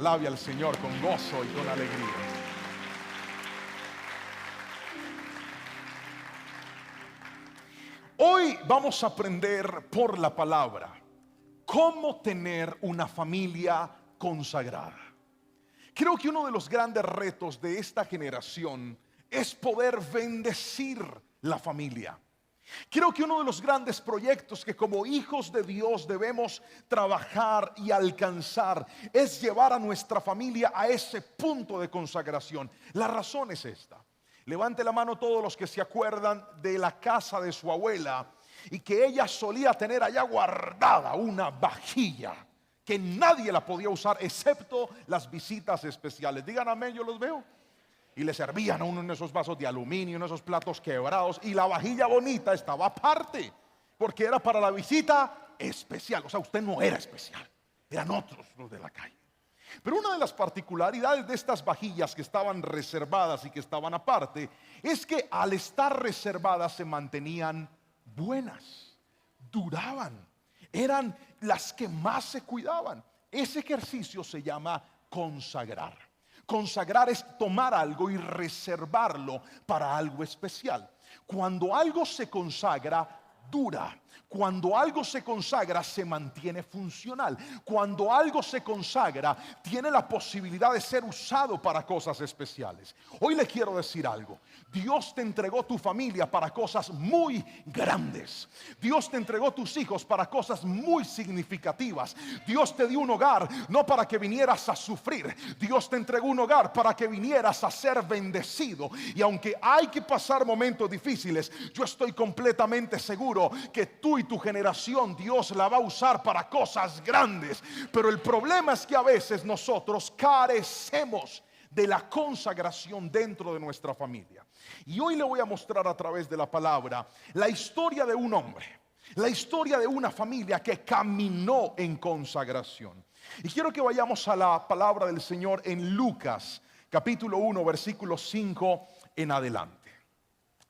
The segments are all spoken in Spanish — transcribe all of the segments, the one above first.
Alabe al Señor con gozo y con alegría. Hoy vamos a aprender por la palabra cómo tener una familia consagrada. Creo que uno de los grandes retos de esta generación es poder bendecir la familia. Creo que uno de los grandes proyectos que como hijos de Dios debemos trabajar y alcanzar es llevar a nuestra familia a ese punto de consagración. La razón es esta. Levante la mano todos los que se acuerdan de la casa de su abuela y que ella solía tener allá guardada una vajilla que nadie la podía usar excepto las visitas especiales. Digan amén, yo los veo. Y le servían a uno en esos vasos de aluminio, en esos platos quebrados, y la vajilla bonita estaba aparte, porque era para la visita especial. O sea, usted no era especial, eran otros los de la calle. Pero una de las particularidades de estas vajillas que estaban reservadas y que estaban aparte es que al estar reservadas se mantenían buenas, duraban, eran las que más se cuidaban. Ese ejercicio se llama consagrar. Consagrar es tomar algo y reservarlo para algo especial. Cuando algo se consagra, dura. Cuando algo se consagra, se mantiene funcional. Cuando algo se consagra, tiene la posibilidad de ser usado para cosas especiales. Hoy le quiero decir algo. Dios te entregó tu familia para cosas muy grandes. Dios te entregó tus hijos para cosas muy significativas. Dios te dio un hogar no para que vinieras a sufrir. Dios te entregó un hogar para que vinieras a ser bendecido. Y aunque hay que pasar momentos difíciles, yo estoy completamente seguro que tú y tu generación Dios la va a usar para cosas grandes. Pero el problema es que a veces nosotros carecemos de la consagración dentro de nuestra familia. Y hoy le voy a mostrar a través de la palabra la historia de un hombre, la historia de una familia que caminó en consagración. Y quiero que vayamos a la palabra del Señor en Lucas capítulo 1 versículo 5 en adelante.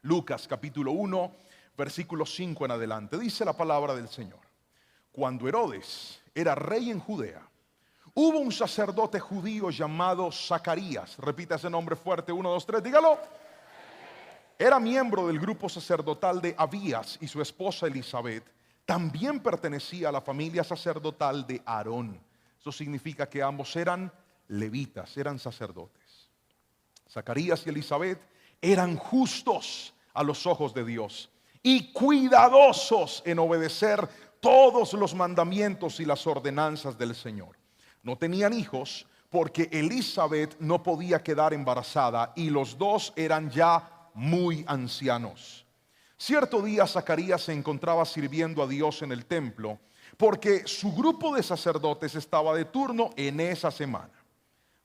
Lucas capítulo 1 versículo 5 en adelante. Dice la palabra del Señor: cuando Herodes era rey en Judea, hubo un sacerdote judío llamado Zacarías. Repita ese nombre fuerte, 1, 2, 3, dígalo. Era miembro del grupo sacerdotal de Abías, y su esposa Elizabeth también pertenecía a la familia sacerdotal de Aarón. Eso significa que ambos eran levitas, eran sacerdotes. Zacarías y Elizabeth eran justos a los ojos de Dios y cuidadosos en obedecer todos los mandamientos y las ordenanzas del Señor. No tenían hijos porque Elizabeth no podía quedar embarazada y los dos eran ya muy ancianos. Cierto día Zacarías se encontraba sirviendo a Dios en el templo porque su grupo de sacerdotes estaba de turno en esa semana.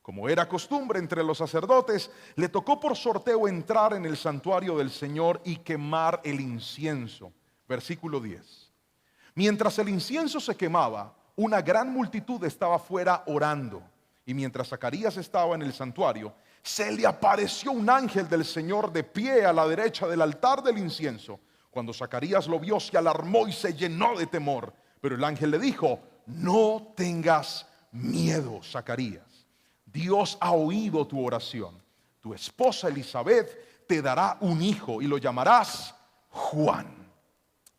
Como era costumbre entre los sacerdotes, le tocó por sorteo entrar en el santuario del Señor y quemar el incienso. Versículo 10. Mientras el incienso se quemaba, una gran multitud estaba fuera orando. Y mientras Zacarías estaba en el santuario, se le apareció un ángel del Señor de pie a la derecha del altar del incienso. Cuando Zacarías lo vio, se alarmó y se llenó de temor. Pero el ángel le dijo: no tengas miedo, Zacarías. Dios ha oído tu oración. Tu esposa Elizabeth te dará un hijo y lo llamarás Juan.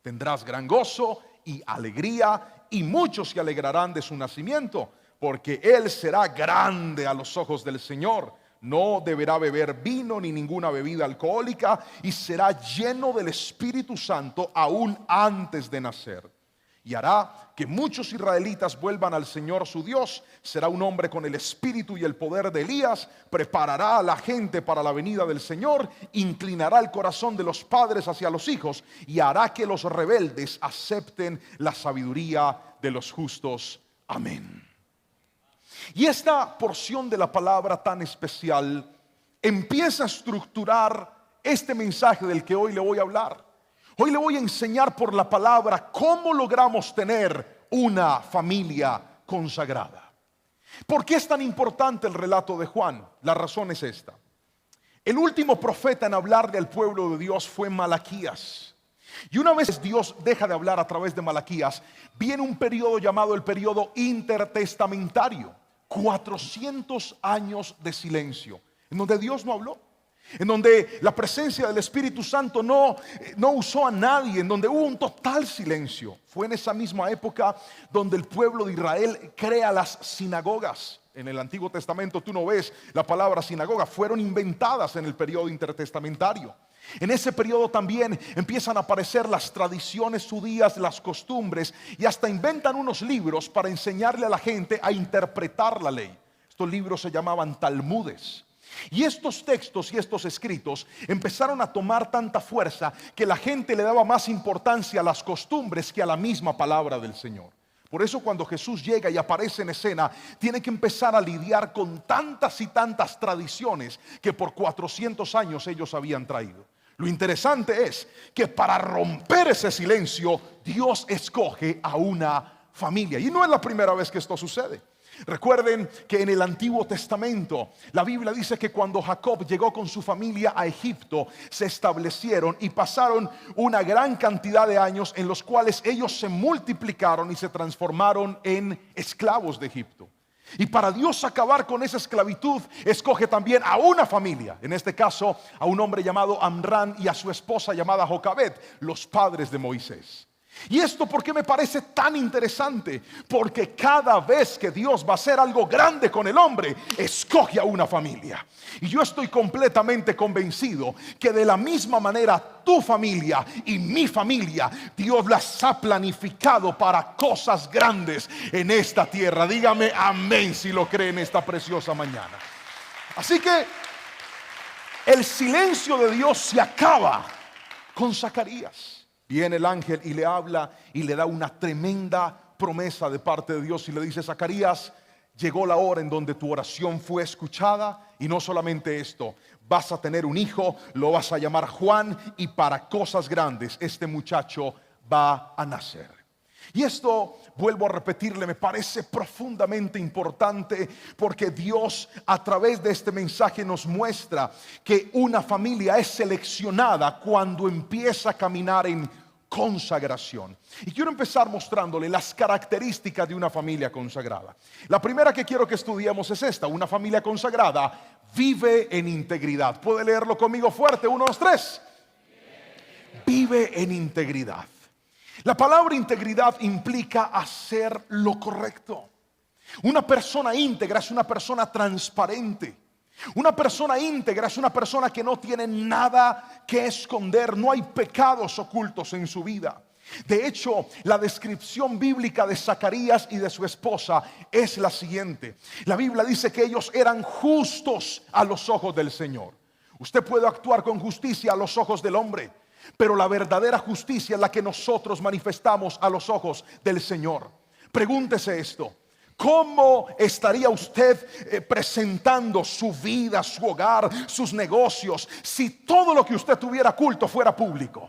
Tendrás gran gozo y alegría, y muchos se alegrarán de su nacimiento, porque él será grande a los ojos del Señor. No deberá beber vino ni ninguna bebida alcohólica, y será lleno del Espíritu Santo aún antes de nacer. Y hará que muchos israelitas vuelvan al Señor su Dios. Será un hombre con el espíritu y el poder de Elías. Preparará a la gente para la venida del Señor. Inclinará el corazón de los padres hacia los hijos, y hará que los rebeldes acepten la sabiduría de los justos. Amén. Y esta porción de la palabra tan especial empieza a estructurar este mensaje del que hoy le voy a hablar. Hoy le voy a enseñar por la palabra cómo logramos tener una familia consagrada. ¿Por qué es tan importante el relato de Juan? La razón es esta. El último profeta en hablarle al pueblo de Dios fue Malaquías. Y una vez Dios deja de hablar a través de Malaquías, viene un periodo llamado el periodo intertestamentario. 400 años de silencio, en donde Dios no habló, en donde la presencia del Espíritu Santo no usó a nadie, en donde hubo un total silencio. Fue en esa misma época donde el pueblo de Israel crea las sinagogas. En el Antiguo Testamento tú no ves la palabra sinagoga, fueron inventadas en el periodo intertestamentario. En ese periodo también empiezan a aparecer las tradiciones judías, las costumbres, y hasta inventan unos libros para enseñarle a la gente a interpretar la ley. Estos libros se llamaban talmudes. Y estos textos y estos escritos empezaron a tomar tanta fuerza que la gente le daba más importancia a las costumbres que a la misma palabra del Señor. Por eso cuando Jesús llega y aparece en escena, tiene que empezar a lidiar con tantas y tantas tradiciones que por 400 años ellos habían traído. Lo interesante es que para romper ese silencio, Dios escoge a una familia. Y no es la primera vez que esto sucede. Recuerden que en el Antiguo Testamento la Biblia dice que cuando Jacob llegó con su familia a Egipto, se establecieron y pasaron una gran cantidad de años en los cuales ellos se multiplicaron y se transformaron en esclavos de Egipto. Y para Dios acabar con esa esclavitud, escoge también a una familia, en este caso a un hombre llamado Amrán y a su esposa llamada Jocabet, los padres de Moisés. Y esto porque me parece tan interesante, porque cada vez que Dios va a hacer algo grande con el hombre, escoge a una familia. Y yo estoy completamente convencido que de la misma manera tu familia y mi familia, Dios las ha planificado para cosas grandes en esta tierra. Dígame amén si lo cree en esta preciosa mañana. Así que el silencio de Dios se acaba con Zacarías. Viene el ángel y le habla y le da una tremenda promesa de parte de Dios y le dice: Zacarías, llegó la hora en donde tu oración fue escuchada, y no solamente esto, vas a tener un hijo, lo vas a llamar Juan, y para cosas grandes este muchacho va a nacer. Y esto, vuelvo a repetirle, me parece profundamente importante, porque Dios a través de este mensaje nos muestra que una familia es seleccionada cuando empieza a caminar en consagración. Y quiero empezar mostrándole las características de una familia consagrada. La primera que quiero que estudiemos es esta: una familia consagrada vive en integridad. ¿Puede leerlo conmigo fuerte? 1, 2, 3. Vive en integridad. La palabra integridad implica hacer lo correcto. Una persona íntegra es una persona transparente. Una persona íntegra es una persona que no tiene nada que esconder. No hay pecados ocultos en su vida. De hecho, la descripción bíblica de Zacarías y de su esposa es la siguiente. La Biblia dice que ellos eran justos a los ojos del Señor. Usted puede actuar con justicia a los ojos del hombre, pero la verdadera justicia es la que nosotros manifestamos a los ojos del Señor. Pregúntese esto: ¿cómo estaría usted presentando su vida, su hogar, sus negocios, si todo lo que usted tuviera oculto fuera público?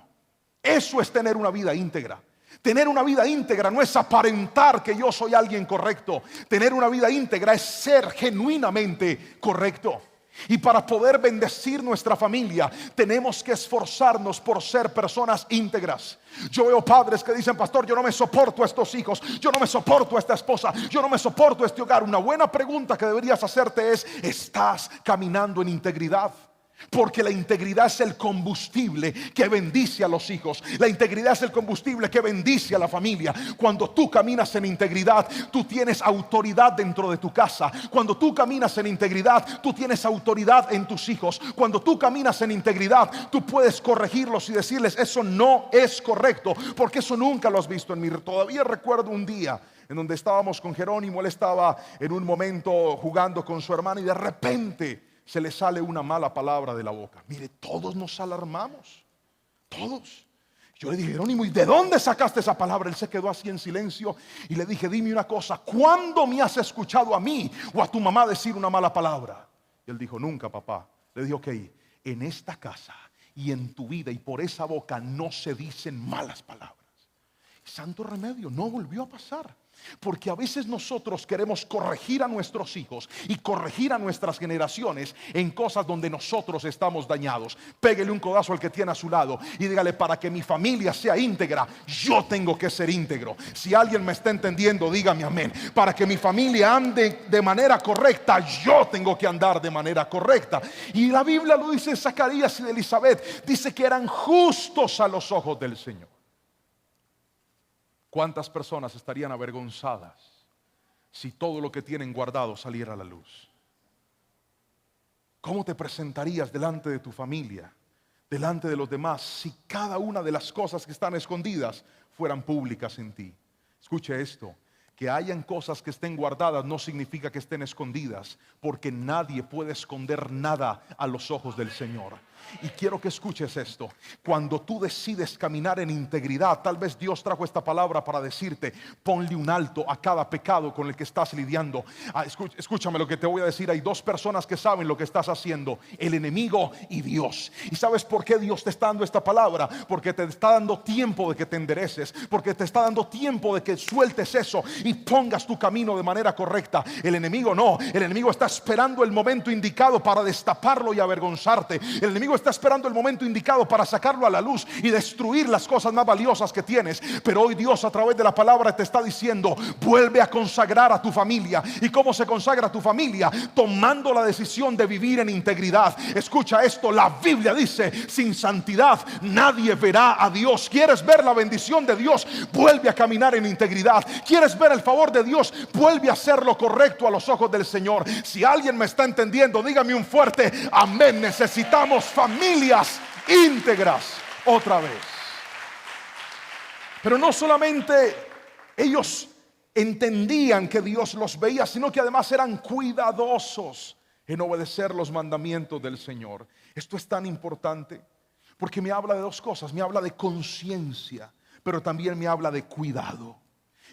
Eso es tener una vida íntegra. Tener una vida íntegra no es aparentar que yo soy alguien correcto. Tener una vida íntegra es ser genuinamente correcto. Y para poder bendecir nuestra familia, tenemos que esforzarnos por ser personas íntegras. Yo veo padres que dicen: pastor, yo no me soporto a estos hijos, yo no me soporto a esta esposa, yo no me soporto a este hogar. Una buena pregunta que deberías hacerte es: ¿estás caminando en integridad? Porque la integridad es el combustible que bendice a los hijos. La integridad es el combustible que bendice a la familia. Cuando tú caminas en integridad, tú tienes autoridad dentro de tu casa. Cuando tú caminas en integridad, tú tienes autoridad en tus hijos. Cuando tú caminas en integridad, tú puedes corregirlos y decirles: eso no es correcto, porque eso nunca lo has visto en mí. Todavía recuerdo un día en donde estábamos con Jerónimo. Él estaba en un momento jugando con su hermana y de repente se le sale una mala palabra de la boca. Mire, todos nos alarmamos, todos. Yo le dije: Jerónimo, ¿y de dónde sacaste esa palabra? Él se quedó así en silencio y le dije: dime una cosa, ¿cuándo me has escuchado a mí o a tu mamá decir una mala palabra? Y él dijo: nunca, papá. Le dije: ok, en esta casa y en tu vida y por esa boca no se dicen malas palabras. Santo remedio, no volvió a pasar. Porque a veces nosotros queremos corregir a nuestros hijos y corregir a nuestras generaciones en cosas donde nosotros estamos dañados. Péguele un codazo al que tiene a su lado y dígale: para que mi familia sea íntegra, yo tengo que ser íntegro. Si alguien me está entendiendo, dígame amén. Para que mi familia ande de manera correcta, yo tengo que andar de manera correcta. Y la Biblia lo dice, Zacarías y de Elizabeth, dice que eran justos a los ojos del Señor. ¿Cuántas personas estarían avergonzadas si todo lo que tienen guardado saliera a la luz? ¿Cómo te presentarías delante de tu familia, delante de los demás, si cada una de las cosas que están escondidas fueran públicas en ti? Escuche esto: que hayan cosas que estén guardadas no significa que estén escondidas, porque nadie puede esconder nada a los ojos del Señor. Y quiero que escuches esto: cuando tú decides caminar en integridad, tal vez Dios trajo esta palabra para decirte: ponle un alto a cada pecado con el que estás lidiando. Escúchame lo que te voy a decir: hay dos personas que saben lo que estás haciendo: el enemigo y Dios. ¿Y sabes por qué Dios te está dando esta palabra? Porque te está dando tiempo de que te endereces, porque te está dando tiempo de que sueltes eso y pongas tu camino de manera correcta. El enemigo no, el enemigo está esperando el momento indicado para destaparlo y avergonzarte. El enemigo está esperando el momento indicado para sacarlo a la luz y destruir las cosas más valiosas que tienes. Pero hoy Dios, a través de la palabra, te está diciendo: vuelve a consagrar a tu familia. ¿Y cómo se consagra a tu familia? Tomando la decisión de vivir en integridad. Escucha esto: la Biblia dice: sin santidad nadie verá a Dios. ¿Quieres ver la bendición de Dios? Vuelve a caminar en integridad. ¿Quieres ver el favor de Dios? Vuelve a hacer lo correcto a los ojos del Señor. Si alguien me está entendiendo, dígame un fuerte amén. Necesitamos familias íntegras otra vez. Pero no solamente ellos entendían que Dios los veía, sino que además eran cuidadosos en obedecer los mandamientos del Señor. Esto es tan importante porque me habla de dos cosas: me habla de conciencia, pero también me habla de cuidado.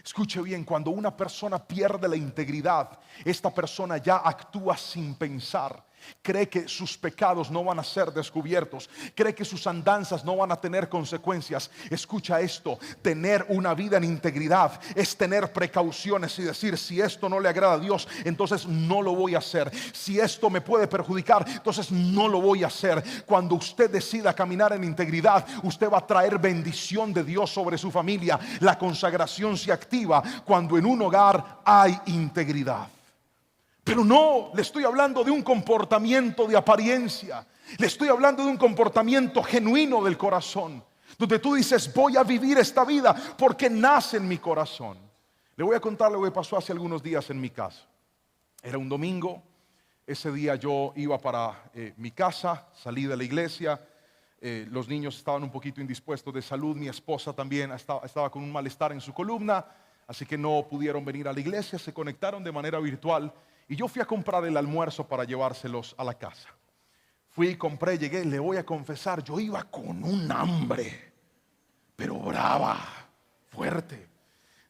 Escuche bien: cuando una persona pierde la integridad, esta persona ya actúa sin pensar. Cree que sus pecados no van a ser descubiertos, cree que sus andanzas no van a tener consecuencias. Escucha esto: tener una vida en integridad es tener precauciones y decir: si esto no le agrada a Dios, entonces no lo voy a hacer. Si esto me puede perjudicar, entonces no lo voy a hacer. Cuando usted decida caminar en integridad, usted va a traer bendición de Dios sobre su familia. La consagración se activa cuando en un hogar hay integridad. Pero no le estoy hablando de un comportamiento de apariencia, le estoy hablando de un comportamiento genuino del corazón, donde tú dices: voy a vivir esta vida porque nace en mi corazón. Le voy a contar lo que pasó hace algunos días en mi casa. Era un domingo. Ese día yo iba para mi casa, salí de la iglesia. Los niños estaban un poquito indispuestos de salud. Mi esposa también estaba con un malestar en su columna, así que no pudieron venir a la iglesia. Se conectaron de manera virtual. Y yo fui a comprar el almuerzo para llevárselos a la casa. Fui y compré, llegué. Le voy a confesar, yo iba con un hambre, pero brava, fuerte.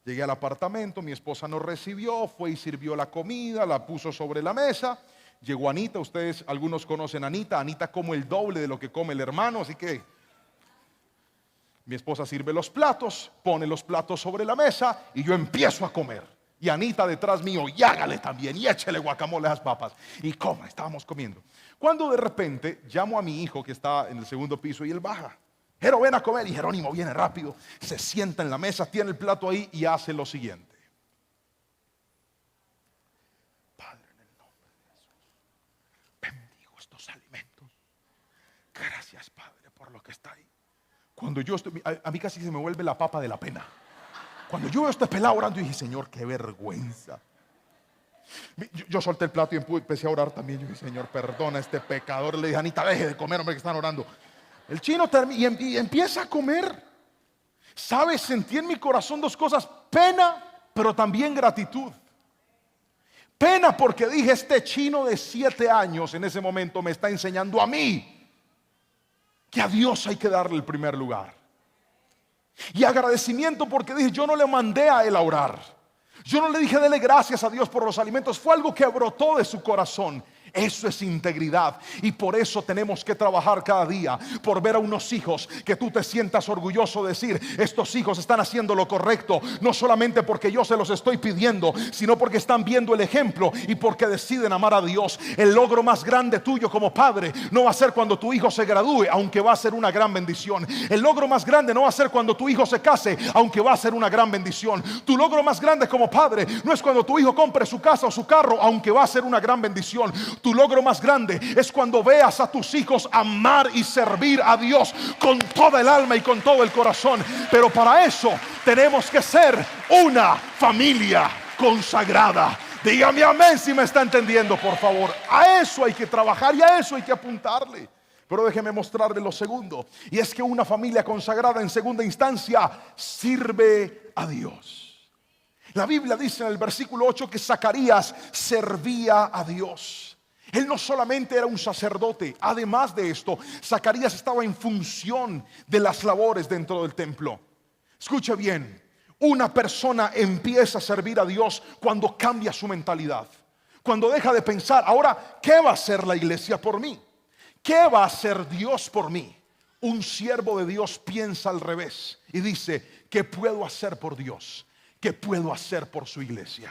Llegué al apartamento, mi esposa nos recibió, fue y sirvió la comida, la puso sobre la mesa. Llegó Anita, ustedes algunos conocen a Anita. Anita come el doble de lo que come el hermano, así que mi esposa sirve los platos, pone los platos sobre la mesa y yo empiezo a comer. Y Anita detrás mío: y hágale también, y échele guacamole a las papas. Y coma, estábamos comiendo. Cuando de repente llamo a mi hijo que está en el segundo piso y él baja. Jero, ven a comer. Y Jerónimo viene rápido, se sienta en la mesa, tiene el plato ahí y hace lo siguiente: Padre, en el nombre de Jesús, bendigo estos alimentos. Gracias, Padre, por lo que está ahí. Cuando yo estoy, a mí casi se me vuelve la papa de la pena. Cuando yo veo a este pelado orando, dije: Señor, qué vergüenza. Yo solté el plato y empecé a orar también. Yo dije: Señor, perdona a este pecador. Le dije: Anita, deje de comer, hombre, que están orando. El chino y empieza a comer. ¿Sabes? Sentí en mi corazón dos cosas: pena, pero también gratitud. Pena porque dije: este chino de 7 años en ese momento me está enseñando a mí que a Dios hay que darle el primer lugar. Y agradecimiento porque dije: yo no le mandé a él a orar, yo no le dije: dele gracias a Dios por los alimentos. Fue algo que brotó de su corazón. Eso es integridad. Y por eso tenemos que trabajar cada día por ver a unos hijos que tú te sientas orgulloso de decir: estos hijos están haciendo lo correcto, no solamente porque yo se los estoy pidiendo, sino porque están viendo el ejemplo y porque deciden amar a Dios. El logro más grande tuyo como padre no va a ser cuando tu hijo se gradúe, aunque va a ser una gran bendición. El logro más grande no va a ser cuando tu hijo se case, aunque va a ser una gran bendición. Tu logro más grande como padre no es cuando tu hijo compre su casa o su carro, aunque va a ser una gran bendición. Tu logro más grande es cuando veas a tus hijos amar y servir a Dios con toda el alma y con todo el corazón. Pero para eso tenemos que ser una familia consagrada. Dígame amén si me está entendiendo, por favor. A eso hay que trabajar y a eso hay que apuntarle. Pero déjeme mostrarle lo segundo, y es que una familia consagrada en segunda instancia sirve a Dios. La Biblia dice en el versículo 8 que Zacarías servía a Dios. Él no solamente era un sacerdote, además de esto, Zacarías estaba en función de las labores dentro del templo. Escuche bien, una persona empieza a servir a Dios cuando cambia su mentalidad, cuando deja de pensar: ahora, ¿qué va a hacer la iglesia por mí? ¿Qué va a hacer Dios por mí? Un siervo de Dios piensa al revés y dice: ¿qué puedo hacer por Dios? ¿Qué puedo hacer por su iglesia?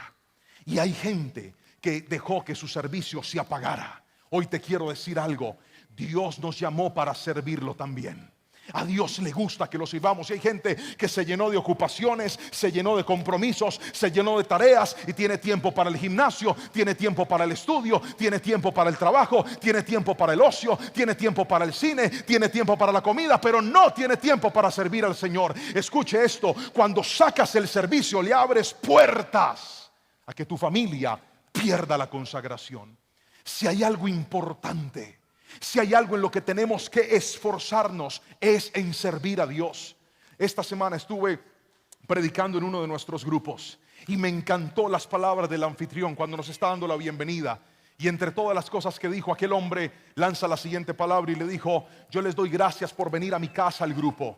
Y hay gente que dejó que su servicio se apagara. Hoy te quiero decir algo: Dios nos llamó para servirlo también. A Dios le gusta que lo sirvamos. Y hay gente que se llenó de ocupaciones, se llenó de compromisos, se llenó de tareas, y tiene tiempo para el gimnasio, tiene tiempo para el estudio, tiene tiempo para el trabajo, tiene tiempo para el ocio, tiene tiempo para el cine, tiene tiempo para la comida, pero no tiene tiempo para servir al Señor. Escuche esto: cuando sacas el servicio, le abres puertas a que tu familia pierda la consagración. Si hay algo importante, si hay algo en lo que tenemos que esforzarnos, es en servir a Dios. Esta semana estuve predicando en uno de nuestros grupos y me encantó las palabras del anfitrión cuando nos está dando la bienvenida. Y entre todas las cosas que dijo, aquel hombre lanza la siguiente palabra y le dijo: yo les doy gracias por venir a mi casa al grupo.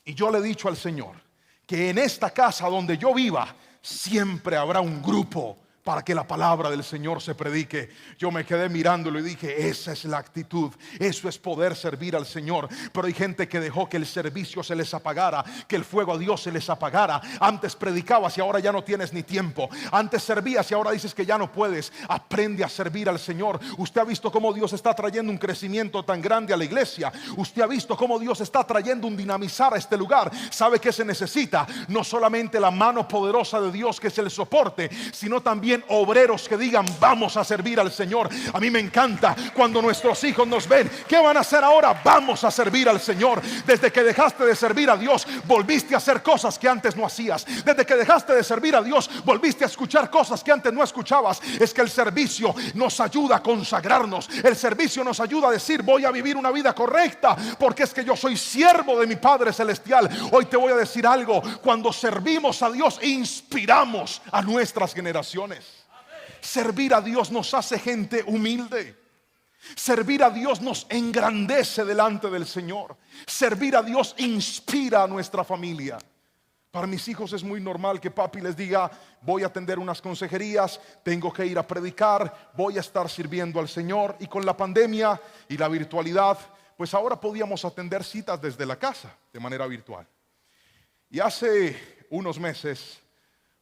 Y yo le he dicho al Señor que en esta casa donde yo viva siempre habrá un grupo para que la palabra del Señor se predique. Yo me quedé mirándolo y dije: esa es la actitud, eso es poder servir al Señor. Pero hay gente que dejó que el servicio se les apagara, que el fuego a Dios se les apagara. Antes predicabas y ahora ya no tienes ni tiempo. Antes servías y ahora dices que ya no puedes. Aprende a servir al Señor. Usted ha visto cómo Dios está trayendo un crecimiento tan grande a la iglesia. Usted ha visto cómo Dios está trayendo un dinamizar a este lugar. ¿Sabe qué se necesita? No solamente la mano poderosa de Dios, que es el soporte, sino también obreros que digan: vamos a servir al Señor. A mí me encanta cuando nuestros hijos nos ven. ¿Qué van a hacer ahora? Vamos a servir al Señor. Desde que dejaste de servir a Dios, volviste a hacer cosas que antes no hacías. Desde que dejaste de servir a Dios, volviste a escuchar cosas que antes no escuchabas. Es que el servicio nos ayuda a consagrarnos. El servicio nos ayuda a decir: voy a vivir una vida correcta, porque es que yo soy siervo de mi Padre Celestial. Hoy te voy a decir algo: cuando servimos a Dios, inspiramos a nuestras generaciones. Servir a Dios nos hace gente humilde. Servir a Dios nos engrandece delante del Señor. Servir a Dios inspira a nuestra familia. Para mis hijos es muy normal que papi les diga: voy a atender unas consejerías, tengo que ir a predicar, voy a estar sirviendo al Señor. Y con la pandemia y la virtualidad, pues ahora podíamos atender citas desde la casa de manera virtual. Y hace unos meses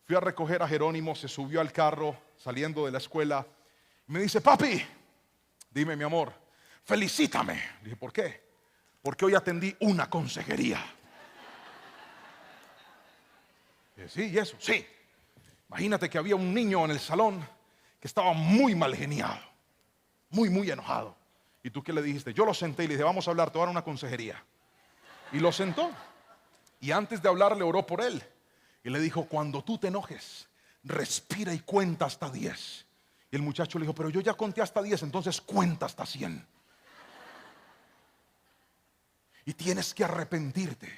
fui a recoger a Jerónimo, se subió al carro saliendo de la escuela y me dice: papi, dime mi amor, felicítame. Le dije: ¿por qué? Porque hoy atendí una consejería. Y dije: sí, y eso, sí. Imagínate que había un niño en el salón que estaba muy mal geniado, muy enojado. ¿Y tú qué le dijiste? Yo lo senté y le dije: vamos a hablar, te voy a dar una consejería. Y lo sentó. Y antes de hablar le oró por él. Y le dijo: cuando tú te enojes, respira y cuenta hasta 10. Y el muchacho le dijo: pero yo ya conté hasta 10, entonces cuenta hasta 100. Y tienes que arrepentirte,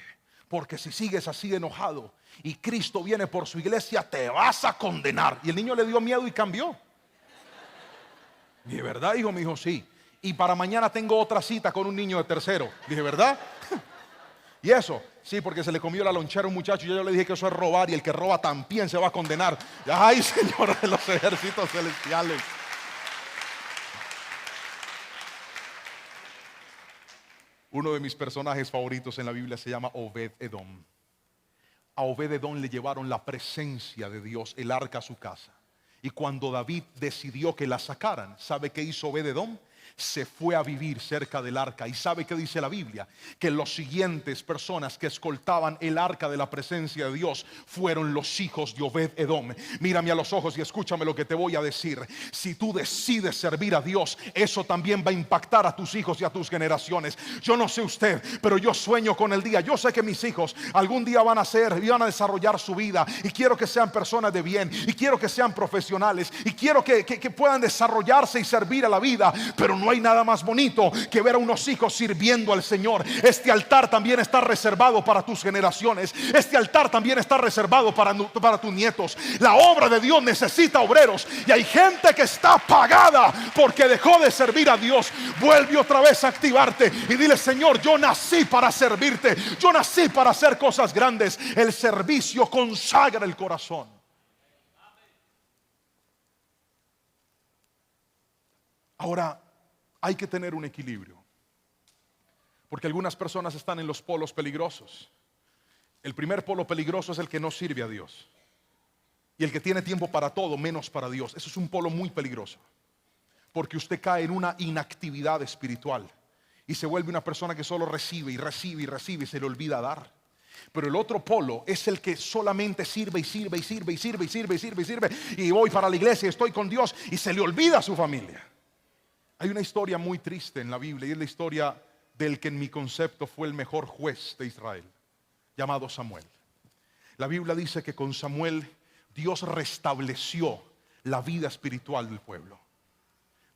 porque si sigues así enojado y Cristo viene por su iglesia, te vas a condenar. Y el niño le dio miedo y cambió. Dije: ¿verdad, hijo? Me dijo: sí. Y para mañana tengo otra cita con un niño de tercero. Dije: ¿verdad? ¿Y eso? Sí, porque se le comió la lonchera a un muchacho y yo le dije que eso es robar, y el que roba también se va a condenar. Ay, Señor de los ejércitos celestiales. Uno de mis personajes favoritos en la Biblia se llama Obed-Edom. A Obed-Edom le llevaron la presencia de Dios, el arca, a su casa. Y cuando David decidió que la sacaran, ¿sabe qué hizo Obed-Edom? Se fue a vivir cerca del arca. ¿Y sabe qué dice la Biblia? Que los siguientes personas que escoltaban el arca de la presencia de Dios fueron los hijos de Obed-Edom. Mírame a los ojos y escúchame lo que te voy a decir. Si tú decides servir a Dios, eso también va a impactar a tus hijos y a tus generaciones. Yo no sé usted, pero yo sueño con el día. Yo sé que mis hijos algún día van a ser y van a desarrollar su vida, y quiero que sean personas de bien, y quiero que sean profesionales, y quiero que puedan desarrollarse y servir a la vida. Pero no hay nada más bonito que ver a unos hijos sirviendo al Señor. Este altar también está reservado para tus generaciones. Este altar también está reservado para tus nietos. La obra de Dios necesita obreros, y hay gente que está apagada porque dejó de servir a Dios. Vuelve otra vez a activarte y dile: Señor, yo nací para servirte, yo nací para hacer cosas grandes. El servicio consagra el corazón. Ahora, hay que tener un equilibrio, porque algunas personas están en los polos peligrosos. El primer polo peligroso es el que no sirve a Dios, y el que tiene tiempo para todo menos para Dios. Eso es un polo muy peligroso, porque usted cae en una inactividad espiritual y se vuelve una persona que solo recibe y recibe y recibe y se le olvida dar. Pero el otro polo es el que solamente sirve y sirve y sirve y sirve y sirve y sirve y sirve, y voy para la iglesia y estoy con Dios, y se le olvida a su familia. Hay una historia muy triste en la Biblia, y es la historia del que en mi concepto fue el mejor juez de Israel, llamado Samuel. La Biblia dice que con Samuel Dios restableció la vida espiritual del pueblo.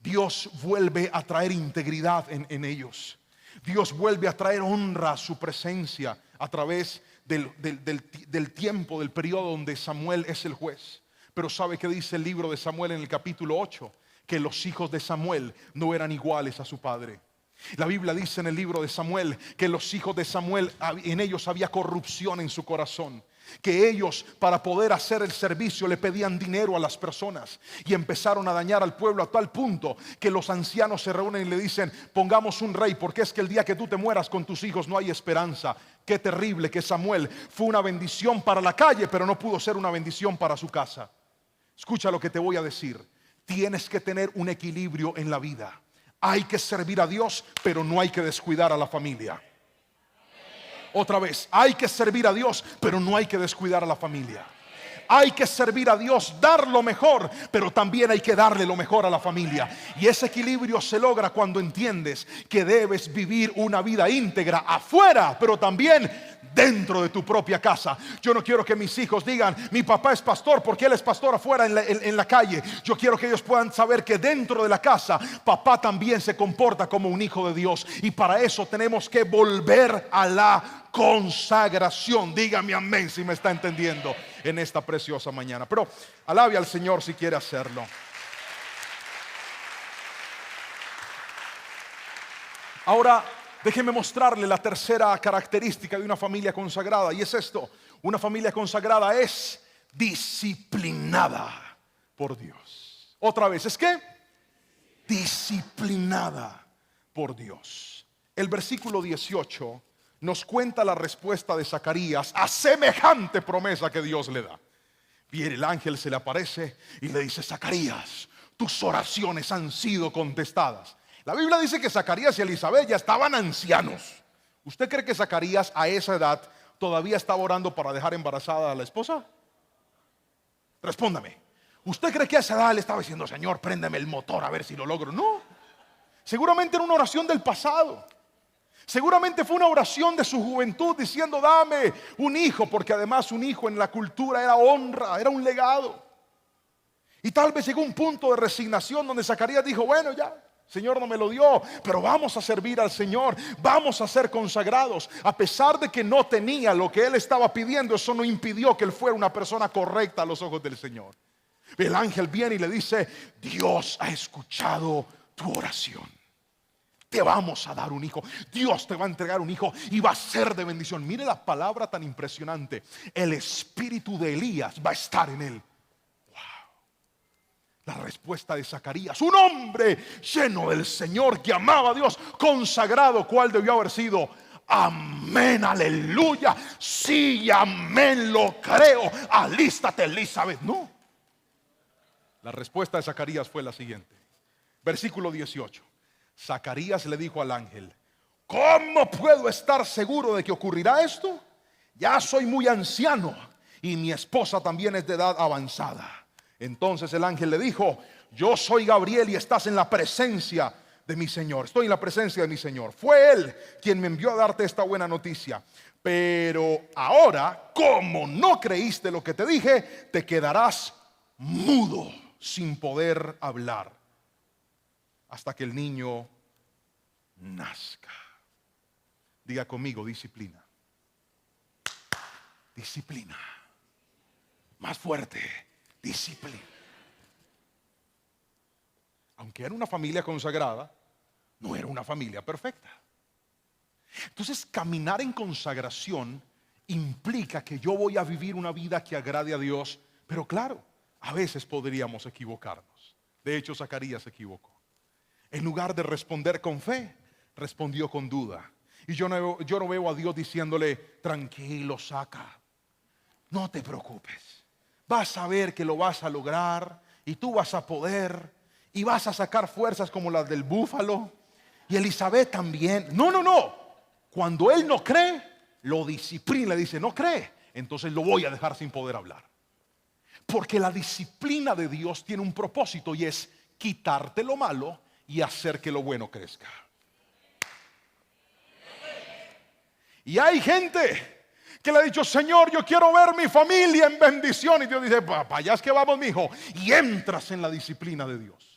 Dios vuelve a traer integridad en ellos. Dios vuelve a traer honra a su presencia a través del tiempo, del periodo donde Samuel es el juez. Pero ¿sabe qué dice el libro de Samuel en el capítulo 8? Que los hijos de Samuel no eran iguales a su padre. La Biblia dice en el libro de Samuel que los hijos de Samuel, en ellos había corrupción en su corazón, que ellos, para poder hacer el servicio, le pedían dinero a las personas, y empezaron a dañar al pueblo a tal punto que los ancianos se reúnen y le dicen: pongamos un rey, porque es que el día que tú te mueras con tus hijos no hay esperanza. Qué terrible que Samuel fue una bendición para la calle, pero no pudo ser una bendición para su casa. Escucha lo que te voy a decir. Tienes que tener un equilibrio en la vida. Hay que servir a Dios, pero no hay que descuidar a la familia. Otra vez, hay que servir a Dios, pero no hay que descuidar a la familia. Hay que servir a Dios, dar lo mejor, pero también hay que darle lo mejor a la familia. Y ese equilibrio se logra cuando entiendes que debes vivir una vida íntegra afuera, pero también dentro de tu propia casa. Yo no quiero que mis hijos digan: mi papá es pastor porque él es pastor afuera en la calle. Yo quiero que ellos puedan saber que dentro de la casa papá también se comporta como un hijo de Dios. Y para eso tenemos que volver a la consagración. Dígame amén si me está entendiendo en esta preciosa mañana. Pero alabe al Señor si quiere hacerlo. Ahora déjeme mostrarle la tercera característica de una familia consagrada, y es esto: una familia consagrada es disciplinada por Dios. Otra vez, ¿es qué? Disciplinada por Dios. El versículo 18 nos cuenta la respuesta de Zacarías a semejante promesa que Dios le da. Viene el ángel, se le aparece y le dice: Zacarías, tus oraciones han sido contestadas. La Biblia dice que Zacarías y Elizabeth ya estaban ancianos. ¿Usted cree que Zacarías a esa edad todavía estaba orando para dejar embarazada a la esposa? Respóndame. ¿Usted cree que a esa edad le estaba diciendo: Señor, préndeme el motor a ver si lo logro? No. Seguramente era una oración del pasado. Seguramente fue una oración de su juventud diciendo: dame un hijo, porque además un hijo en la cultura era honra, era un legado. Y tal vez llegó un punto de resignación donde Zacarías dijo: bueno, ya, Señor no me lo dio, pero vamos a servir al Señor, vamos a ser consagrados. A pesar de que no tenía lo que él estaba pidiendo, eso no impidió que él fuera una persona correcta a los ojos del Señor. El ángel viene y le dice: Dios ha escuchado tu oración. Te vamos a dar un hijo. Dios te va a entregar un hijo y va a ser de bendición. Mire la palabra tan impresionante: el espíritu de Elías va a estar en él. Wow. La respuesta de Zacarías, un hombre lleno del Señor que amaba a Dios, consagrado, ¿cuál debió haber sido? Amén, aleluya, sí, amén, lo creo, alístate, Elizabeth. No, la respuesta de Zacarías fue la siguiente. Versículo 18. Zacarías le dijo al ángel: ¿cómo puedo estar seguro de que ocurrirá esto? Ya soy muy anciano y mi esposa también es de edad avanzada. Entonces el ángel le dijo: yo soy Gabriel y estás en la presencia de mi Señor. Estoy en la presencia de mi Señor. Fue Él quien me envió a darte esta buena noticia. Pero ahora, como no creíste lo que te dije, te quedarás mudo, sin poder hablar, hasta que el niño nazca. Diga conmigo: disciplina. Disciplina. Más fuerte. Disciplina. Aunque era una familia consagrada, no era una familia perfecta. Entonces, caminar en consagración implica que yo voy a vivir una vida que agrade a Dios. Pero claro, a veces podríamos equivocarnos. De hecho, Zacarías se equivocó. En lugar de responder con fe, respondió con duda. Y yo no veo a Dios diciéndole: tranquilo, Zaca, no te preocupes, vas a ver que lo vas a lograr y tú vas a poder y vas a sacar fuerzas como las del búfalo, y Elizabeth también. No, no, no. Cuando él no cree, lo disciplina, le dice: no cree, entonces lo voy a dejar sin poder hablar. Porque la disciplina de Dios tiene un propósito, y es quitarte lo malo y hacer que lo bueno crezca. Y hay gente que le ha dicho: Señor, yo quiero ver mi familia en bendición. Y Dios dice: para allá es que vamos, mi hijo. Y entras en la disciplina de Dios.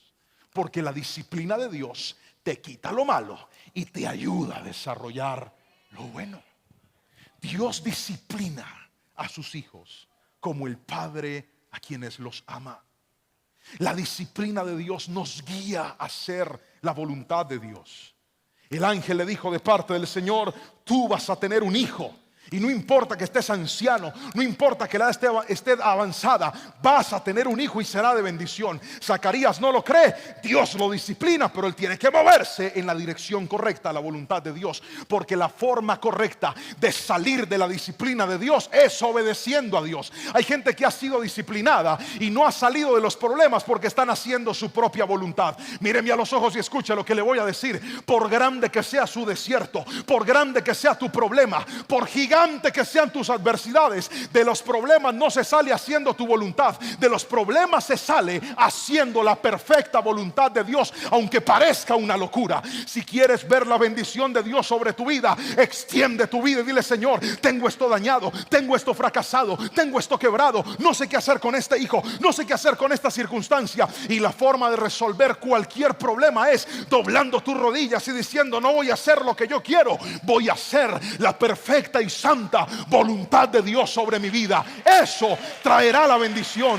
Porque la disciplina de Dios te quita lo malo y te ayuda a desarrollar lo bueno. Dios disciplina a sus hijos como el Padre a quienes los ama. La disciplina de Dios nos guía a hacer la voluntad de Dios. El ángel le dijo de parte del Señor: tú vas a tener un hijo. Y no importa que estés anciano, no importa que la edad esté avanzada, vas a tener un hijo y será de bendición. Zacarías no lo cree, Dios lo disciplina, pero él tiene que moverse en la dirección correcta, la voluntad de Dios. Porque la forma correcta de salir de la disciplina de Dios es obedeciendo a Dios. Hay gente que ha sido disciplinada y no ha salido de los problemas porque están haciendo su propia voluntad. Míreme a los ojos y escuche lo que le voy a decir. Por grande que sea su desierto, por grande que sea tu problema, por gigante que sean tus adversidades, de los problemas no se sale haciendo tu voluntad. De los problemas se sale haciendo la perfecta voluntad de Dios, aunque parezca una locura. Si quieres ver la bendición de Dios sobre tu vida, extiende tu vida y dile: Señor, tengo esto dañado, tengo esto fracasado, tengo esto quebrado, no sé qué hacer con este hijo, no sé qué hacer con esta circunstancia. Y la forma de resolver cualquier problema es doblando tus rodillas y diciendo: no voy a hacer lo que yo quiero, voy a hacer la perfecta y santa voluntad de Dios sobre mi vida. Eso traerá la bendición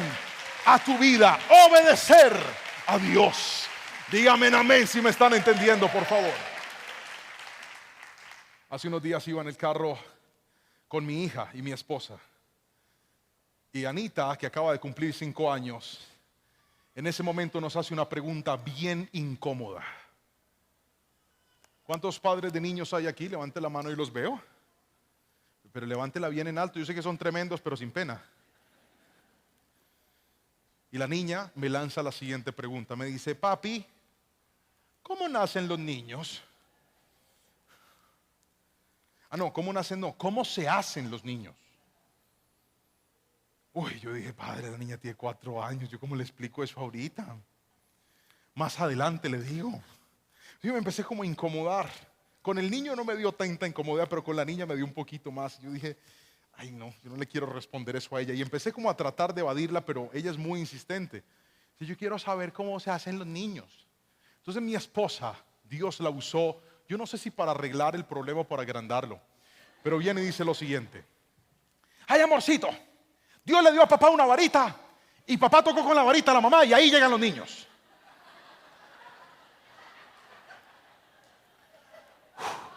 a tu vida. Obedecer a Dios. Dígame amén si me están entendiendo, por favor. Hace unos días iba en el carro con mi hija y mi esposa, y Anita, que acaba de cumplir 5 años, en ese momento nos hace una pregunta bien incómoda. ¿Cuántos padres de niños hay aquí? Levante la mano y los veo. Pero levántela bien en alto. Yo sé que son tremendos, pero sin pena. Y la niña me lanza la siguiente pregunta. Me dice: papi, ¿cómo nacen los niños? No, ¿cómo nacen? No, ¿cómo se hacen los niños? Uy, yo dije: padre, la niña tiene 4 años. ¿Yo cómo le explico eso ahorita? Más adelante le digo. Yo me empecé como a incomodar. Con el niño no me dio tanta incomodidad, pero con la niña me dio un poquito más. Yo dije: ay no, yo no le quiero responder eso a ella. Y empecé como a tratar de evadirla, pero ella es muy insistente. Yo quiero saber cómo se hacen los niños. Entonces mi esposa, Dios la usó, yo no sé si para arreglar el problema o para agrandarlo, pero viene y dice lo siguiente: ay, amorcito, Dios le dio a papá una varita y papá tocó con la varita a la mamá y ahí llegan los niños.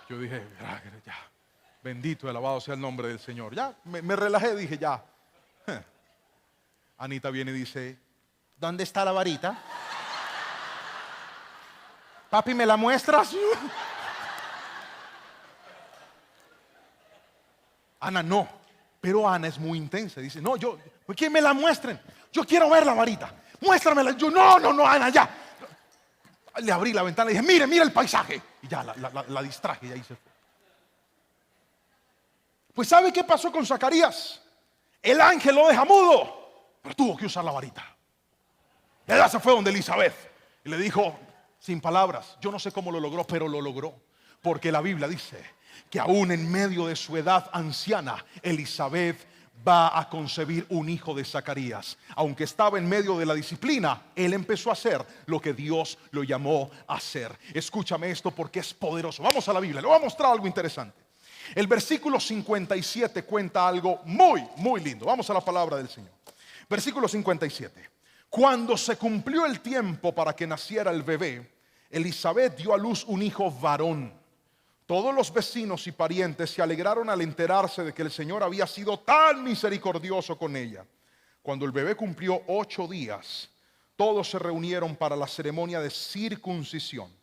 Yo dije: ya, bendito y alabado sea el nombre del Señor. Ya, me relajé, dije: ya. Anita viene y dice: ¿Dónde está la varita? Papi, ¿me la muestras? Ana no, pero Ana es muy intensa. Dice, no, yo, que me la muestren. Yo quiero ver la varita. Muéstramela. Yo, no, Ana, ya. Le abrí la ventana y dije, mire el paisaje. Y ya la distraje y ahí se fue. Pues ¿sabe qué pasó con Zacarías? El ángel lo deja mudo, pero tuvo que usar la varita. Y ella se fue donde Elizabeth y le dijo, sin palabras, yo no sé cómo lo logró, pero lo logró. Porque la Biblia dice que aún en medio de su edad anciana, Elizabeth va a concebir un hijo de Zacarías. Aunque estaba en medio de la disciplina, él empezó a hacer lo que Dios lo llamó a hacer. Escúchame esto porque es poderoso. Vamos a la Biblia, le voy a mostrar algo interesante. El versículo 57 cuenta algo muy lindo. Vamos a la palabra del Señor. Versículo 57. Cuando se cumplió el tiempo para que naciera el bebé, Elizabeth dio a luz un hijo varón. Todos los vecinos y parientes se alegraron al enterarse de que el Señor había sido tan misericordioso con ella. Cuando el bebé cumplió 8 días, todos se reunieron para la ceremonia de circuncisión.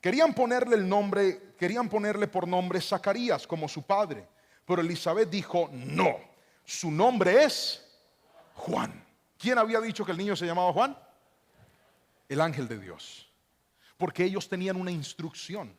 Querían ponerle por nombre Zacarías como su padre, pero Elizabeth dijo, no, su nombre es Juan. ¿Quién había dicho que el niño se llamaba Juan? El ángel de Dios. Porque ellos tenían una instrucción.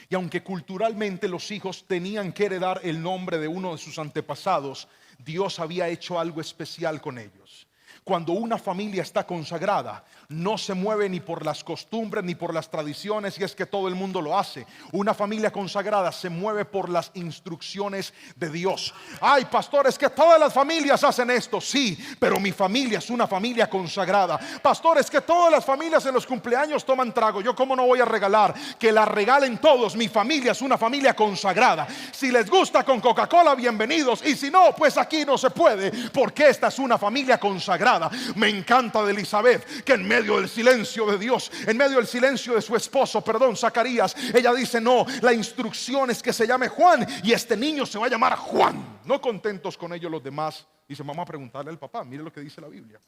Y aunque culturalmente los hijos tenían que heredar el nombre de uno de sus antepasados, Dios había hecho algo especial con ellos. Cuando una familia está consagrada, no se mueve ni por las costumbres ni por las tradiciones, y es que todo el mundo lo hace. Una familia consagrada se mueve por las instrucciones de Dios. Ay, pastor, es que todas las familias hacen esto. Sí, pero mi familia es una familia consagrada. Pastor, es que todas las familias en los cumpleaños toman trago. Yo cómo no voy a regalar, que la regalen todos. Mi familia es una familia consagrada. Si les gusta con Coca-Cola, bienvenidos, y si no, pues aquí no se puede, porque esta es una familia consagrada. Me encanta de Elizabeth que en medio del silencio de Dios, en medio del silencio de su esposo, Zacarías, ella dice, no, la instrucción es que se llame Juan y este niño se va a llamar Juan. No contentos con ello los demás, dicen, vamos a preguntarle al papá. Mire lo que dice la Biblia.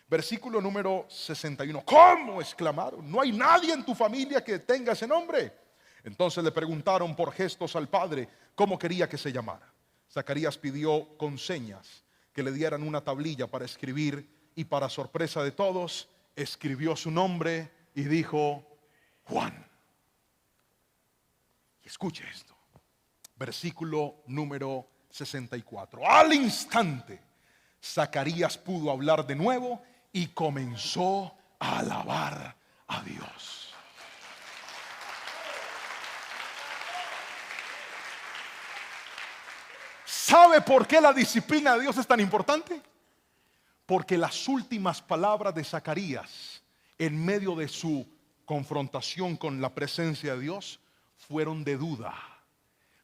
Versículo número 61. ¿Cómo? Exclamaron, no hay nadie en tu familia que tenga ese nombre. Entonces le preguntaron por gestos al padre cómo quería que se llamara. Zacarías pidió con señas que le dieran una tablilla para escribir, y para sorpresa de todos, escribió su nombre y dijo Juan. Y escuche esto, versículo número 64. Al instante, Zacarías pudo hablar de nuevo y comenzó a alabar a Dios. ¿Sabe por qué la disciplina de Dios es tan importante? Porque las últimas palabras de Zacarías, en medio de su confrontación con la presencia de Dios, fueron de duda.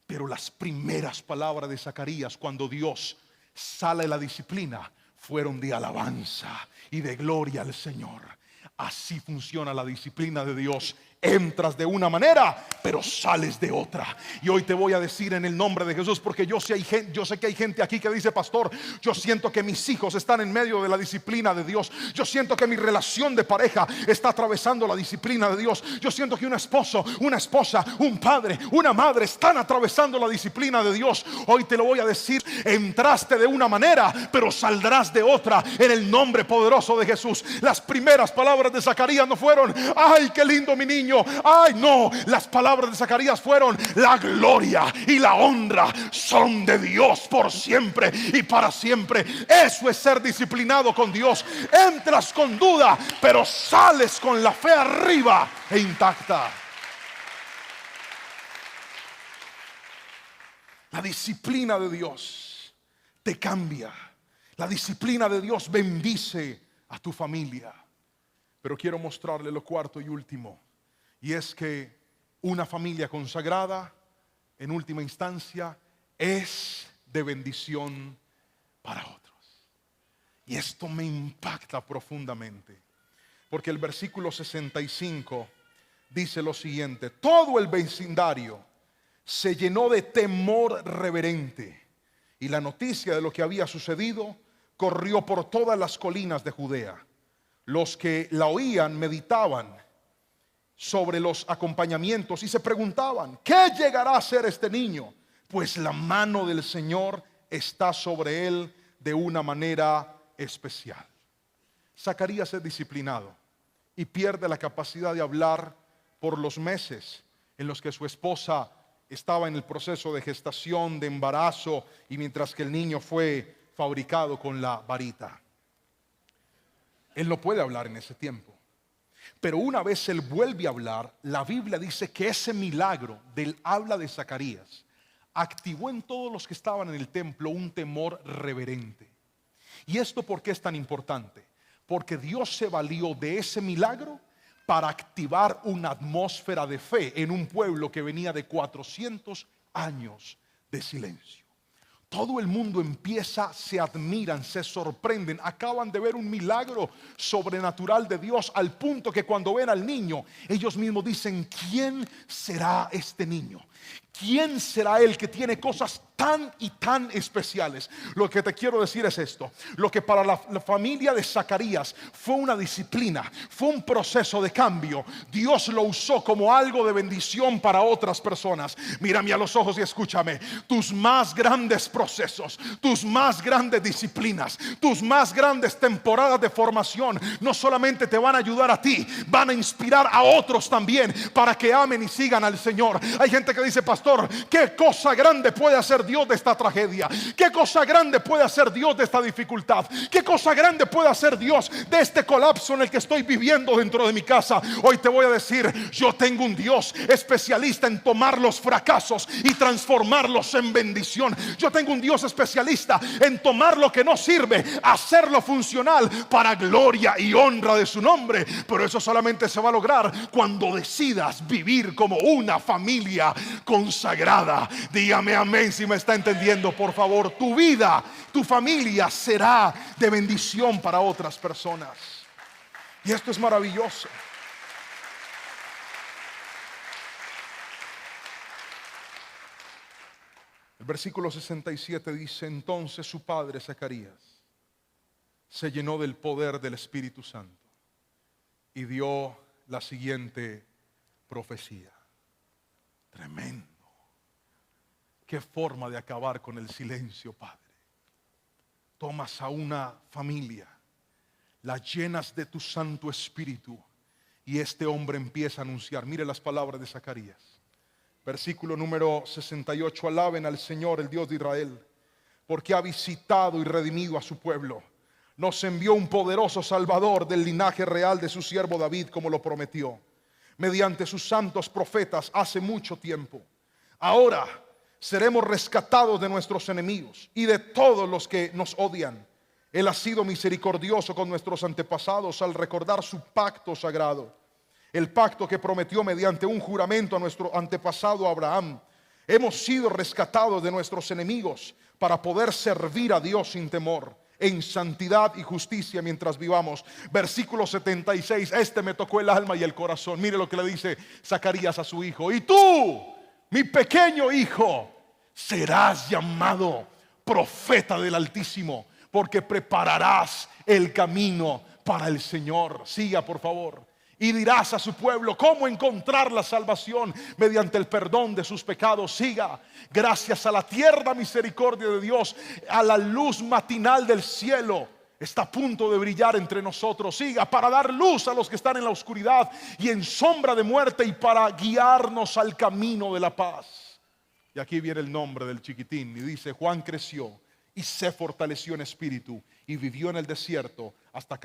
Pero las primeras palabras de Zacarías, cuando Dios sale de la disciplina, fueron de alabanza y de gloria al Señor. Así funciona la disciplina de Dios. Entras de una manera, pero sales de otra. Y hoy te voy a decir en el nombre de Jesús, porque yo sé que hay gente aquí que dice, pastor, yo siento que mis hijos están en medio de la disciplina de Dios. Yo siento que mi relación de pareja está atravesando la disciplina de Dios. Yo siento que un esposo, una esposa, un padre, una madre están atravesando la disciplina de Dios. Hoy te lo voy a decir, entraste de una manera, pero saldrás de otra, en el nombre poderoso de Jesús. Las primeras palabras de Zacarías no fueron, ay, qué lindo mi niño. Ay, no, las palabras de Zacarías fueron, la gloria y la honra son de Dios por siempre y para siempre. Eso es ser disciplinado con Dios. Entras con duda, pero sales con la fe arriba e intacta. La disciplina de Dios te cambia. La disciplina de Dios bendice a tu familia. Pero quiero mostrarle lo cuarto y último. Y es que una familia consagrada, en última instancia, es de bendición para otros. Y esto me impacta profundamente, porque el versículo 65 dice lo siguiente: todo el vecindario se llenó de temor reverente, y la noticia de lo que había sucedido corrió por todas las colinas de Judea. Los que la oían meditaban sobre los acompañamientos y se preguntaban: ¿qué llegará a ser este niño? Pues la mano del Señor está sobre él de una manera especial. Zacarías es disciplinado y pierde la capacidad de hablar por los meses en los que su esposa estaba en el proceso de gestación, de embarazo, y mientras que el niño fue fabricado con la varita. Él no puede hablar en ese tiempo. Pero una vez él vuelve a hablar, la Biblia dice que ese milagro del habla de Zacarías activó en todos los que estaban en el templo un temor reverente. ¿Y esto por qué es tan importante? Porque Dios se valió de ese milagro para activar una atmósfera de fe en un pueblo que venía de 400 años de silencio. Todo el mundo empieza, se admiran, se sorprenden, acaban de ver un milagro sobrenatural de Dios, al punto que cuando ven al niño, ellos mismos dicen: ¿quién será este niño? ¿Quién será él que tiene cosas tan y tan especiales? Lo que te quiero decir es esto: lo que para la familia de Zacarías fue una disciplina, fue un proceso de cambio, Dios lo usó como algo de bendición para otras personas. Mírame a los ojos y escúchame. Tus más grandes procesos, tus más grandes disciplinas, tus más grandes temporadas de formación no solamente te van a ayudar a ti, van a inspirar a otros también para que amen y sigan al Señor. Hay gente que dice: pastor, ¿qué cosa grande puede hacer Dios de esta tragedia? ¿Qué cosa grande puede hacer Dios de esta dificultad? ¿Qué cosa grande puede hacer Dios de este colapso en el que estoy viviendo dentro de mi casa? Hoy te voy a decir: yo tengo un Dios especialista en tomar los fracasos y transformarlos en bendición. Yo tengo un Dios especialista en tomar lo que no sirve, hacerlo funcional para gloria y honra de su nombre. Pero eso solamente se va a lograr cuando decidas vivir como una familia consagrada. Dígame amén si me está entendiendo, por favor. Tu vida, tu familia será de bendición para otras personas. Y esto es maravilloso. El versículo 67 dice: entonces su padre Zacarías se llenó del poder del Espíritu Santo y dio la siguiente profecía. Tremendo. Qué forma de acabar con el silencio, Padre. Tomas a una familia, la llenas de tu Santo Espíritu, y este hombre empieza a anunciar. Mire las palabras de Zacarías. Versículo número 68. Alaben al Señor, el Dios de Israel, porque ha visitado y redimido a su pueblo. Nos envió un poderoso Salvador del linaje real de su siervo David, como lo prometió mediante sus santos profetas hace mucho tiempo. Ahora seremos rescatados de nuestros enemigos y de todos los que nos odian. Él ha sido misericordioso con nuestros antepasados al recordar su pacto sagrado, el pacto que prometió mediante un juramento a nuestro antepasado Abraham. Hemos sido rescatados de nuestros enemigos para poder servir a Dios sin temor, en santidad y justicia mientras vivamos. Versículo 76. Este me tocó el alma y el corazón. Mire lo que le dice Zacarías a su hijo: y tú, mi pequeño hijo, serás llamado profeta del Altísimo, porque prepararás el camino para el Señor. Siga, por favor. Y dirás a su pueblo cómo encontrar la salvación mediante el perdón de sus pecados. Siga. Gracias a la tierna misericordia de Dios, a la luz matinal del cielo está a punto de brillar entre nosotros. Siga, para dar luz a los que están en la oscuridad y en sombra de muerte, y para guiarnos al camino de la paz. Y aquí viene el nombre del chiquitín y dice: Juan creció y se fortaleció en espíritu y vivió en el desierto hasta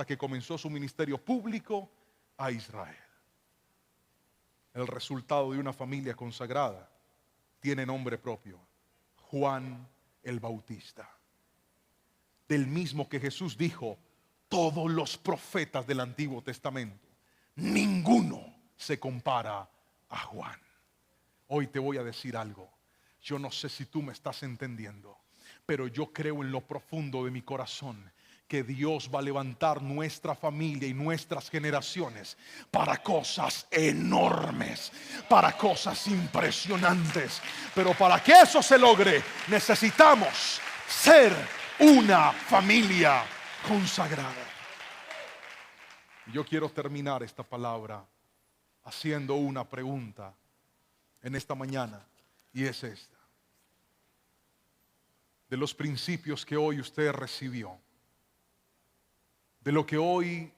que comenzó su ministerio público a Israel. El resultado de una familia consagrada tiene nombre propio: Juan el Bautista. Del mismo que Jesús dijo: todos los profetas del Antiguo Testamento, ninguno se compara a Juan. Hoy te voy a decir algo. Yo no sé si tú me estás entendiendo, pero yo creo en lo profundo de mi corazón que Dios va a levantar nuestra familia y nuestras generaciones para cosas enormes, para cosas impresionantes. Pero para que eso se logre, necesitamos ser una familia consagrada. Yo quiero terminar esta palabra haciendo una pregunta en esta mañana, y es esta. De los principios que hoy usted recibió, de lo que hoy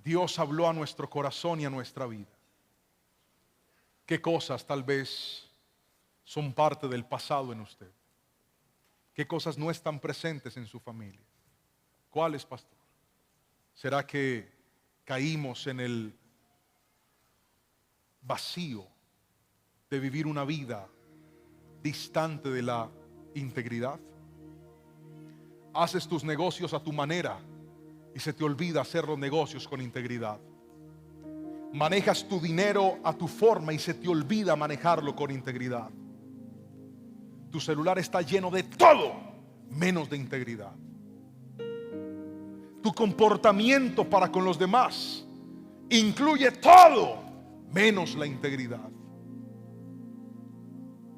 Dios habló a nuestro corazón y a nuestra vida, ¿qué cosas tal vez son parte del pasado en usted? ¿Qué cosas no están presentes en su familia? ¿Cuáles, pastor? ¿Será que caímos en el vacío de vivir una vida distante de la integridad? Haces tus negocios a tu manera y se te olvida hacer los negocios con integridad. Manejas tu dinero a tu forma y se te olvida manejarlo con integridad. Tu celular está lleno de todo menos de integridad. Tu comportamiento para con los demás incluye todo menos la integridad.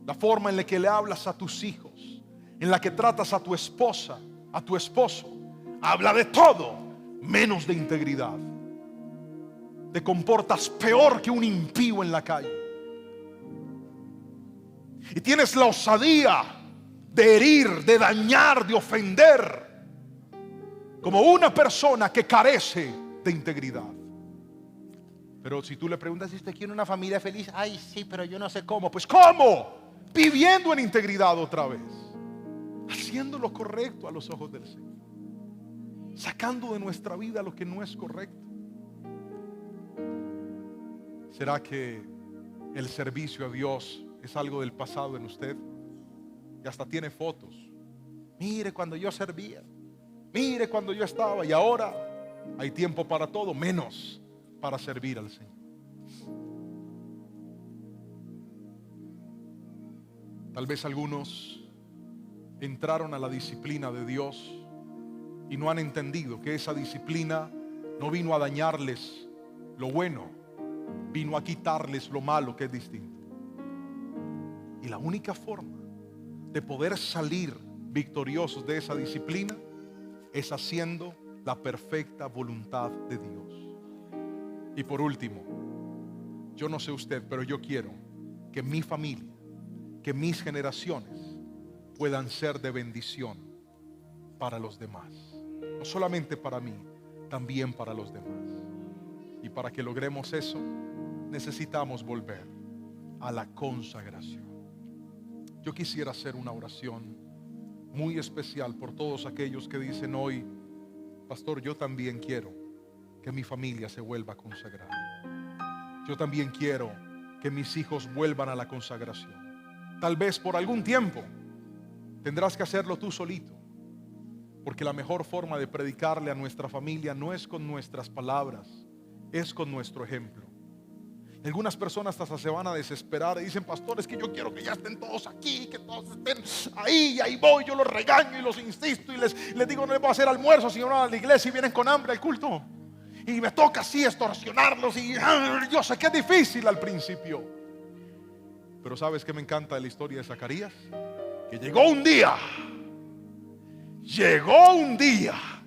La forma en la que le hablas a tus hijos, en la que tratas a tu esposa, a tu esposo, habla de todo menos de integridad. Te comportas peor que un impío en la calle. Y tienes la osadía de herir, de dañar, de ofender, como una persona que carece de integridad. Pero si tú le preguntas si usted quiere una familia feliz, ay, sí, pero yo no sé cómo. Pues ¿cómo? Viviendo en integridad otra vez, haciendo lo correcto a los ojos del Señor, sacando de nuestra vida lo que no es correcto. ¿Será que el servicio a Dios es algo del pasado en usted? Y hasta tiene fotos. Mire cuando yo servía, mire cuando yo estaba, y ahora hay tiempo para todo menos para servir al Señor. Tal vez algunos entraron a la disciplina de Dios y no han entendido que esa disciplina no vino a dañarles lo bueno, vino a quitarles lo malo, que es distinto. Y la única forma de poder salir victoriosos de esa disciplina es haciendo la perfecta voluntad de Dios. Y por último, yo no sé usted, pero yo quiero que mi familia, que mis generaciones puedan ser de bendición para los demás. No solamente para mí, también para los demás. Y para que logremos eso, necesitamos volver a la consagración. Yo quisiera hacer una oración muy especial por todos aquellos que dicen hoy: pastor, yo también quiero que mi familia se vuelva a consagrar. Yo también quiero que mis hijos vuelvan a la consagración. Tal vez por algún tiempo tendrás que hacerlo tú solito, porque la mejor forma de predicarle a nuestra familia no es con nuestras palabras, es con nuestro ejemplo. Algunas personas hasta se van a desesperar y dicen: pastor, es que yo quiero que ya estén todos aquí, que todos estén ahí. Y ahí voy, yo los regaño y los insisto y les digo: no les voy a hacer almuerzo si no van a la iglesia y vienen con hambre al culto. Y me toca así extorsionarlos, y yo sé que es difícil al principio. Pero ¿sabes qué me encanta de la historia de Zacarías? Que llegó un día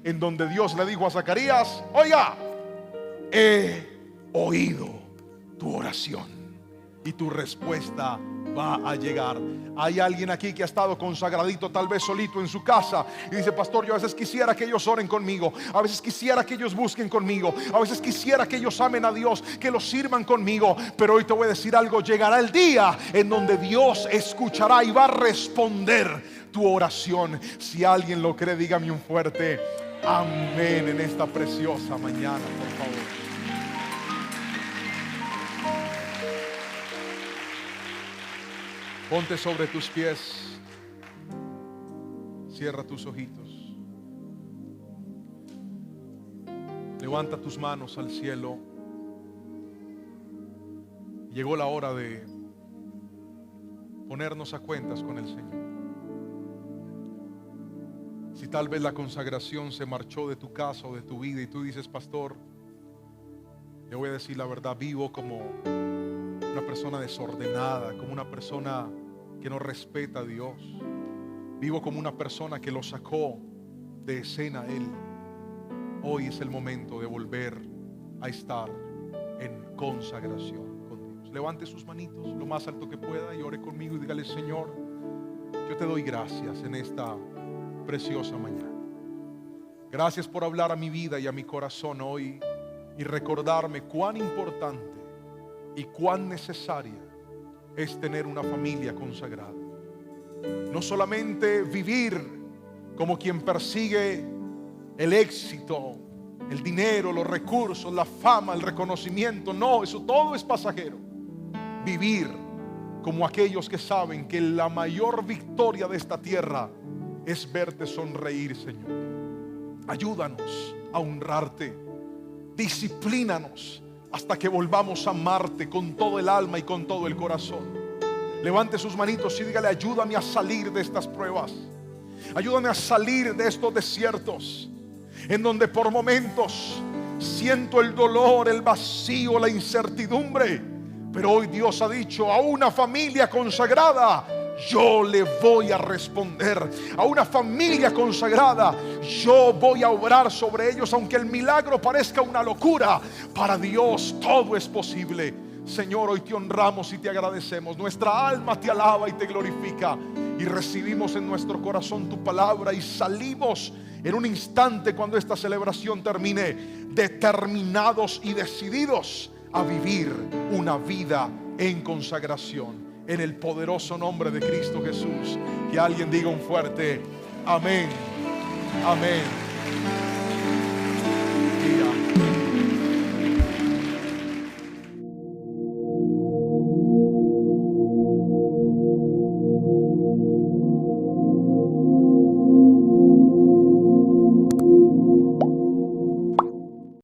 en donde Dios le dijo a Zacarías: oiga, he oído tu oración y tu respuesta va a llegar. Hay alguien aquí que ha estado consagradito, tal vez solito en su casa, y dice: pastor, yo a veces quisiera que ellos oren conmigo, a veces quisiera que ellos busquen conmigo, a veces quisiera que ellos amen a Dios, que los sirvan conmigo. Pero hoy te voy a decir algo: llegará el día en donde Dios escuchará y va a responder tu oración. Si alguien lo cree, dígame un fuerte amén en esta preciosa mañana, por favor. Ponte sobre tus pies, cierra tus ojitos, levanta tus manos al cielo. Llegó la hora de ponernos a cuentas con el Señor. Si tal vez la consagración se marchó de tu casa o de tu vida y tú dices: pastor, le voy a decir la verdad, vivo como una persona desordenada, como una persona que no respeta a Dios, vivo como una persona que lo sacó de escena a Él. Hoy es el momento de volver a estar en consagración con Dios. Levante sus manitos lo más alto que pueda y ore conmigo y dígale: Señor, yo te doy gracias en esta preciosa mañana. Gracias por hablar a mi vida y a mi corazón hoy y recordarme cuán importante y cuán necesaria es tener una familia consagrada. No solamente vivir como quien persigue el éxito, el dinero, los recursos, la fama, el reconocimiento. No, eso todo es pasajero. Vivir como aquellos que saben que la mayor victoria de esta tierra es verte sonreír, Señor. Ayúdanos a honrarte. Disciplínanos hasta que volvamos a amarte con todo el alma y con todo el corazón. Levante sus manitos y dígale: ayúdame a salir de estas pruebas. Ayúdame a salir de estos desiertos en donde por momentos siento el dolor, el vacío, la incertidumbre. Pero hoy Dios ha dicho: a una familia consagrada yo le voy a responder. A una familia consagrada yo voy a obrar sobre ellos. Aunque el milagro parezca una locura, para Dios todo es posible. Señor, hoy te honramos y te agradecemos. Nuestra alma te alaba y te glorifica, y recibimos en nuestro corazón tu palabra y salimos en un instante, cuando esta celebración termine, determinados y decididos a vivir una vida en consagración, en el poderoso nombre de Cristo Jesús. Que alguien diga un fuerte amén. Amén. Y amén.